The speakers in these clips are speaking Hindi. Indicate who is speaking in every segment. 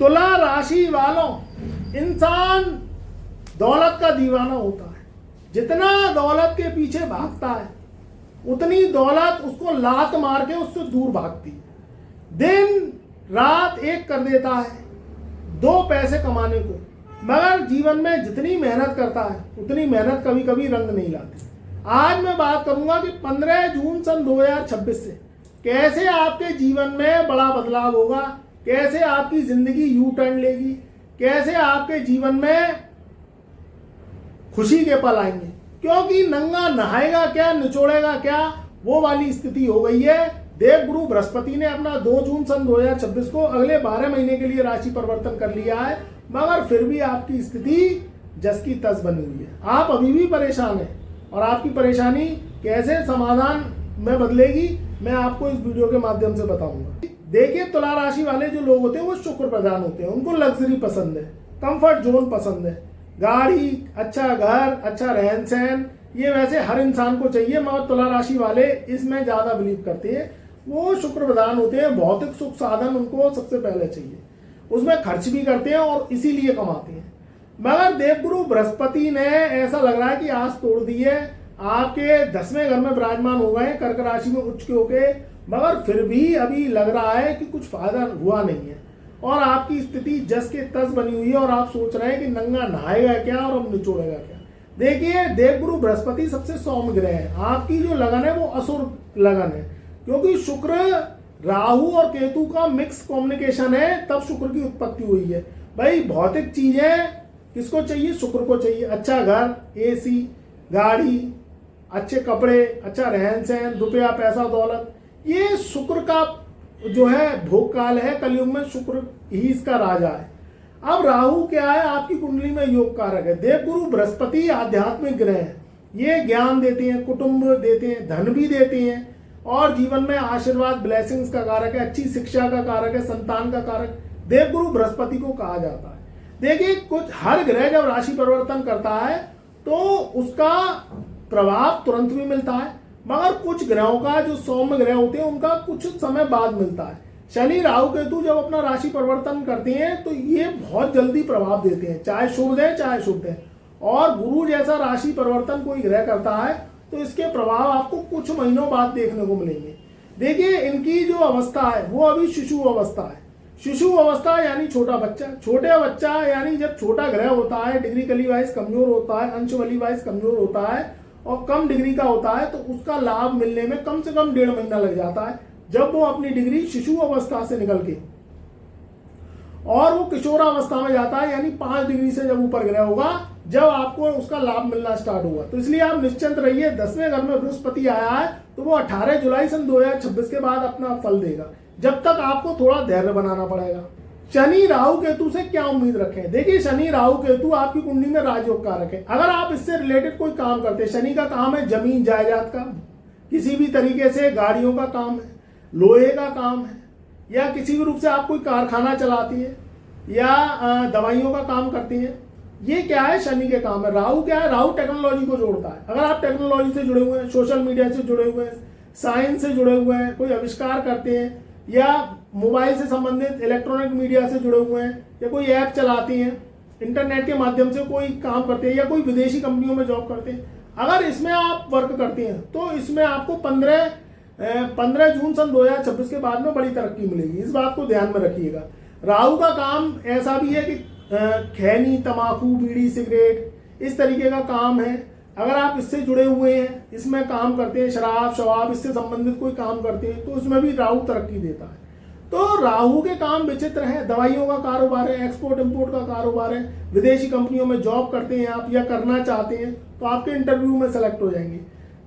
Speaker 1: तुला राशि वालों, इंसान दौलत का दीवाना होता है। जितना दौलत के पीछे भागता है उतनी दौलत उसको लात मार के उससे दूर भागती है। दिन रात एक कर देता है 2 पैसे कमाने को, मगर जीवन में जितनी मेहनत करता है उतनी मेहनत कभी कभी रंग नहीं लाती। आज मैं बात करूंगा कि 15 जून सन 2026 से कैसे आपके जीवन में बड़ा बदलाव होगा, कैसे आपकी जिंदगी यू टर्न लेगी, कैसे आपके जीवन में खुशी के पल आएंगे। क्योंकि नंगा नहाएगा क्या निचोड़ेगा क्या, वो वाली स्थिति हो गई है। देवगुरु बृहस्पति ने अपना 2 जून सन 2026 को अगले 12 महीने के लिए राशि परिवर्तन कर लिया है, मगर फिर भी आपकी स्थिति जस की तस बनी हुई है। आप अभी भी परेशान हैं और आपकी परेशानी कैसे समाधान में बदलेगी मैं आपको इस वीडियो के माध्यम से बताऊंगा। देखिए, तुला राशि वाले जो लोग होते हैं वो शुक्र प्रधान होते हैं। उनको लग्जरी पसंद है, कंफर्ट जोन पसंद है, गाड़ी, अच्छा घर, अच्छा रहन सहन, ये वैसे हर इंसान को चाहिए, मगर तुला राशि वाले इसमें ज्यादा बिलीव करते हैं। वो शुक्र प्रधान होते हैं, भौतिक सुख साधन उनको सबसे पहले चाहिए, उसमें खर्च भी करते हैं और इसीलिए कमाते हैं। मगर देवगुरु बृहस्पति ने ऐसा लग रहा है कि आस तोड़ दी है, आपके 10वें घर में विराजमान हो गए कर्क राशि में उच्च के होके, मगर फिर भी अभी लग रहा है कि कुछ फायदा हुआ नहीं है और आपकी स्थिति जस के तस बनी हुई है और आप सोच रहे हैं कि नंगा नहाएगा क्या और अब निचोड़ेगा क्या। देखिए, देवगुरु बृहस्पति सबसे सौम्य ग्रह है। आपकी जो लगन है वो असुर लगन है, क्योंकि शुक्र राहु और केतु का मिक्स कॉम्बिनेशन है, तब शुक्र की उत्पत्ति हुई है। भाई, भौतिक चीजें किसको चाहिए? शुक्र को चाहिए। अच्छा घर, एसी, गाड़ी, अच्छे कपड़े, अच्छा रहन सहन, रुपया पैसा दौलत, ये शुक्र का जो है भोग काल है। कलयुग में शुक्र ही इसका राजा है। अब राहु क्या है? आपकी कुंडली में योग कारक है। देवगुरु बृहस्पति आध्यात्मिक ग्रह है, ये ज्ञान देते हैं, कुटुंब देते हैं, धन भी देते हैं और जीवन में आशीर्वाद ब्लेसिंग्स का कारक है, अच्छी शिक्षा का कारक है, संतान का कारक देवगुरु बृहस्पति को कहा जाता है। देखिए, कुछ हर ग्रह जब राशि परिवर्तन करता है तो उसका प्रभाव तुरंत भी मिलता है, मगर कुछ ग्रहों का जो सौम्य ग्रह होते हैं उनका कुछ समय बाद मिलता है। शनि राहु केतु जब अपना राशि परिवर्तन करते हैं तो ये बहुत जल्दी प्रभाव देते हैं, चाहे शुभ दें चाहे शुभ दें। और गुरु जैसा राशि परिवर्तन कोई ग्रह करता है तो इसके प्रभाव आपको कुछ महीनों बाद देखने को मिलेंगे। देखिए, इनकी जो अवस्था है वो अभी शिशु अवस्था है। शिशु अवस्था यानी छोटा बच्चा, छोटे बच्चा यानी जब छोटा ग्रह होता है, डिग्री वाइज कमजोर होता है, अंश वाइज कमजोर होता है और कम डिग्री का होता है, तो उसका लाभ मिलने में कम से कम 1.5 महीना लग जाता है। जब वो अपनी डिग्री शिशु अवस्था से निकल के और वो किशोरावस्था में जाता है, यानी 5 डिग्री से जब ऊपर ग्रह होगा, जब आपको उसका लाभ मिलना स्टार्ट होगा। तो इसलिए आप निश्चिंत रहिए, 10वें घर में बृहस्पति आया है तो वो 18 जुलाई सन 2026 के बाद अपना फल देगा। जब तक आपको थोड़ा धैर्य बनाना पड़ेगा। शनि राहु केतु से क्या उम्मीद रखें? देखिए, शनि राहु केतु आपकी कुंडली में राजयोग कारक है। अगर आप इससे रिलेटेड कोई काम करते हैं, शनि का काम है जमीन जायदाद का, किसी भी तरीके से गाड़ियों का काम है, लोहे का काम है, या किसी भी रूप से आप कोई कारखाना चलाती है या दवाइयों का काम करती है, ये क्या है? शनि के काम है। राहु क्या है? राहु टेक्नोलॉजी को जोड़ता है। अगर आप टेक्नोलॉजी से जुड़े हुए हैं, सोशल मीडिया से जुड़े हुए हैं, साइंस से जुड़े हुए हैं, कोई आविष्कार करते हैं या मोबाइल से संबंधित इलेक्ट्रॉनिक मीडिया से जुड़े हुए हैं या कोई ऐप चलाती हैं, इंटरनेट के माध्यम से कोई काम करते हैं या कोई विदेशी कंपनियों में जॉब करते हैं, अगर इसमें आप वर्क करते हैं तो इसमें आपको 15 जून सन 2026 के बाद में बड़ी तरक्की मिलेगी। इस बात को ध्यान में रखिएगा। राहु का काम ऐसा भी है कि खैनी, तंबाकू, बीड़ी, सिगरेट, इस तरीके का काम है। अगर आप इससे जुड़े हुए हैं, इसमें काम करते हैं, शराब शवाब इससे संबंधित कोई काम करते हैं, तो इसमें भी राहु तरक्की देता है। तो राहु के काम विचित्र है। दवाइयों का कारोबार है, एक्सपोर्ट इंपोर्ट का कारोबार है, विदेशी कंपनियों में जॉब करते हैं आप या करना चाहते हैं तो आपके इंटरव्यू में सेलेक्ट हो जाएंगे।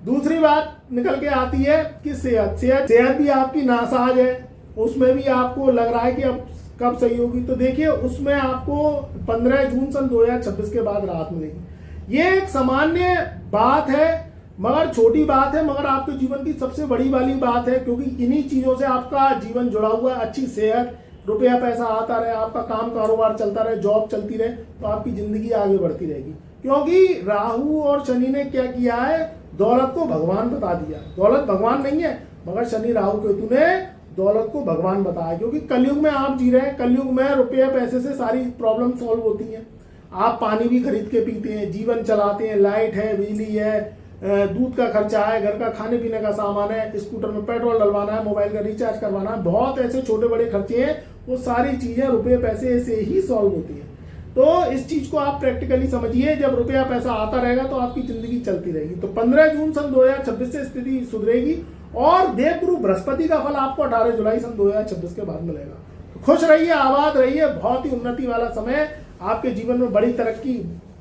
Speaker 1: दूसरी बात निकल के आती है कि सेहत भी आपकी नासाज है, उसमें भी आपको लग रहा है कि अब कब सही होगी। तो देखिए, उसमें आपको 15 जून सन 2026 के बाद राहत मिलेगी। ये एक सामान्य बात है, मगर छोटी बात है, मगर आपके जीवन की सबसे बड़ी वाली बात है, क्योंकि इन्हीं चीजों से आपका जीवन जुड़ा हुआ है। अच्छी सेहत, रुपया पैसा आता रहे, आपका काम कारोबार चलता रहे, जॉब चलती रहे, तो आपकी जिंदगी आगे बढ़ती रहेगी। क्योंकि राहु और शनि ने क्या किया है? दौलत को भगवान बता दिया। दौलत भगवान नहीं है, मगर शनि राहु केतु ने दौलत को भगवान बताया, क्योंकि कलयुग में आप जी रहे हैं। कलयुग में रुपये पैसे से सारी प्रॉब्लम सॉल्व होती हैं। आप पानी भी खरीद के पीते हैं, जीवन चलाते हैं, लाइट है, बिजली है, दूध का खर्चा है, घर का खाने पीने का सामान है, स्कूटर में पेट्रोल डलवाना है, मोबाइल का रिचार्ज करवाना है, बहुत ऐसे छोटे बड़े खर्चे हैं, वो सारी चीजें रुपये पैसे से ही सॉल्व होती हैं। तो इस चीज को आप प्रैक्टिकली समझिए, जब रुपया पैसा आता रहेगा तो आपकी जिंदगी चलती रहेगी। तो 15 जून सन 2026 से स्थिति सुधरेगी और देवगुरु बृहस्पति का फल आपको 18 जुलाई सन 2026 के बाद मिलेगा। तो खुश रहिए, आबाद रहिए, बहुत ही उन्नति वाला समय, आपके जीवन में बड़ी तरक्की,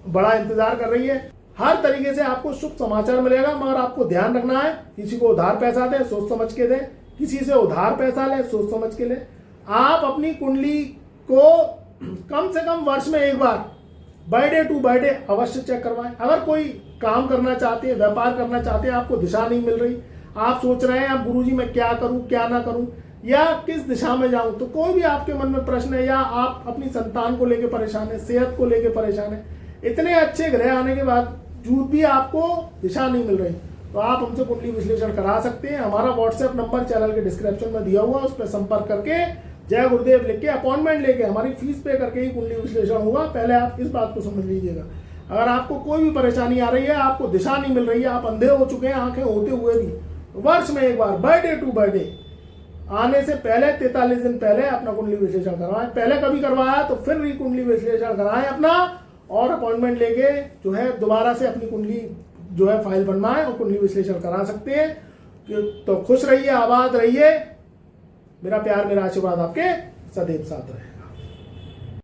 Speaker 1: बड़ा इंतजार कर रही है। हर तरीके से आपको शुभ समाचार मिलेगा, मगर आपको ध्यान रखना है, किसी को उधार पैसा दे सोच समझ के दे, किसी से उधार पैसा ले सोच समझ के ले। आप अपनी कुंडली को कम से कम वर्ष में एक बार बर्थडे टू बर्थडे अवश्य चेक करवाएं। अगर कोई काम करना चाहते हैं, व्यापार करना चाहते हैं, आपको दिशा नहीं मिल रही, आप सोच रहे हैं अब गुरुजी मैं क्या करूं क्या ना करूं या किस दिशा में जाऊं, तो कोई भी आपके मन में प्रश्न है, या आप अपनी संतान को लेकर परेशान है, सेहत को लेकर परेशान है, इतने अच्छे ग्रह आने के बावजूद भी आपको दिशा नहीं मिल रही, तो आप हमसे कुंडली विश्लेषण करा सकते हैं। हमारा व्हाट्सएप नंबर चैनल के डिस्क्रिप्शन में दिया हुआ है, उस पर संपर्क करके जय गुरुदेव लिख के अपॉइंटमेंट लेके हमारी फीस पे करके ही कुंडली विश्लेषण होगा। पहले आप इस बात को समझ लीजिएगा। अगर आपको कोई भी परेशानी आ रही है, आपको दिशा नहीं मिल रही है, आप अंधे हो चुके हैं आंखें होते हुए भी, वर्ष में एक बार बर्थडे टू बर्थडे आने से पहले 43 दिन पहले अपना कुंडली विश्लेषण करवाएं। पहले कभी करवाया तो फिर भी कुंडली विश्लेषण कराएं अपना, और अपॉइंटमेंट लेके जो है दोबारा से अपनी कुंडली जो है फाइल बनवाएं और कुंडली विश्लेषण करा सकते हैं। तो खुश रहिए, आबाद रहिए, मेरा प्यार मेरा आशीर्वाद आपके सदैव साथ रहे।